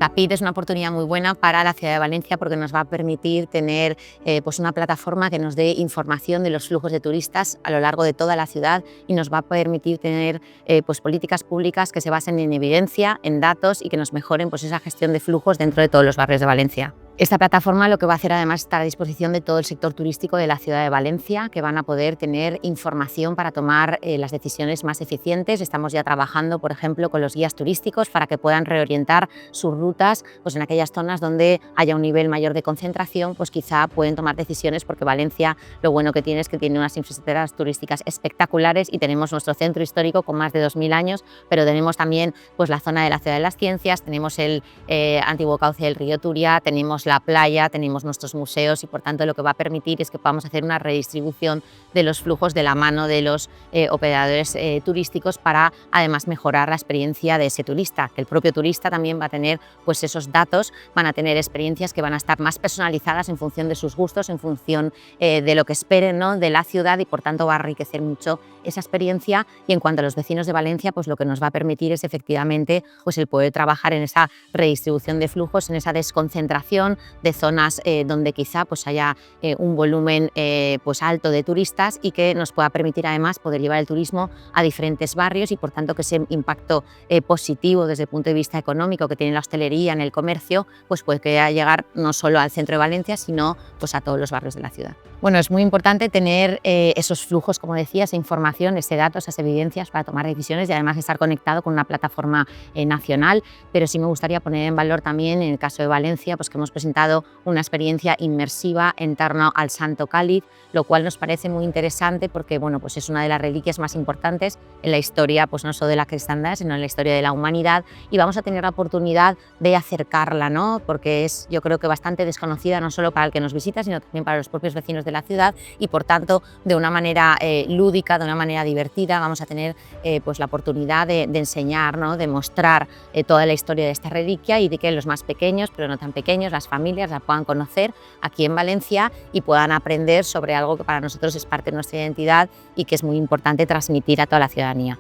Tapit es una oportunidad muy buena para la ciudad de Valencia porque nos va a permitir tener pues una plataforma que nos dé información de los flujos de turistas a lo largo de toda la ciudad y nos va a permitir tener pues políticas públicas que se basen en evidencia, en datos y que nos mejoren pues esa gestión de flujos dentro de todos los barrios de Valencia. Esta plataforma lo que va a hacer además es estar a disposición de todo el sector turístico de la ciudad de Valencia, que van a poder tener información para tomar las decisiones más eficientes. Estamos ya trabajando, por ejemplo, con los guías turísticos para que puedan reorientar sus rutas pues en aquellas zonas donde haya un nivel mayor de concentración, pues quizá pueden tomar decisiones, porque Valencia lo bueno que tiene es que tiene unas infraestructuras turísticas espectaculares y tenemos nuestro centro histórico con más de 2000 años, pero tenemos también pues la zona de la Ciudad de las Ciencias, tenemos el antiguo cauce del río Turia, tenemos la playa, tenemos nuestros museos y por tanto lo que va a permitir es que podamos hacer una redistribución de los flujos de la mano de los operadores turísticos para además mejorar la experiencia de ese turista, que el propio turista también va a tener pues esos datos, van a tener experiencias que van a estar más personalizadas en función de sus gustos, en función de lo que esperen, ¿no?, de la ciudad, y por tanto va a enriquecer mucho esa experiencia. Y en cuanto a los vecinos de Valencia, pues lo que nos va a permitir es efectivamente pues el poder trabajar en esa redistribución de flujos, en esa desconcentración de zonas donde quizá pues haya un volumen pues alto de turistas, y que nos pueda permitir además poder llevar el turismo a diferentes barrios y por tanto que ese impacto positivo desde el punto de vista económico que tiene la hostelería en el comercio pues puede llegar no solo al centro de Valencia, sino pues a todos los barrios de la ciudad. Bueno, es muy importante tener esos flujos, como decía, esa información, ese dato, esas evidencias para tomar decisiones y además estar conectado con una plataforma nacional, pero sí me gustaría poner en valor también, en el caso de Valencia, pues que hemos presentado una experiencia inmersiva en torno al Santo Cáliz, lo cual nos parece muy interesante porque bueno, pues es una de las reliquias más importantes en la historia, pues no solo de la cristiandad, sino en la historia de la humanidad, y vamos a tener la oportunidad de acercarla, ¿no?, porque es, yo creo que bastante desconocida, no solo para el que nos visita, sino también para los propios vecinos de la ciudad, y por tanto de una manera lúdica, de una manera divertida, vamos a tener pues la oportunidad de enseñar, ¿no?, de mostrar toda la historia de esta reliquia y de que los más pequeños, pero no tan pequeños, las familias la puedan conocer aquí en Valencia y puedan aprender sobre algo que para nosotros es parte de nuestra identidad y que es muy importante transmitir a toda la ciudadanía.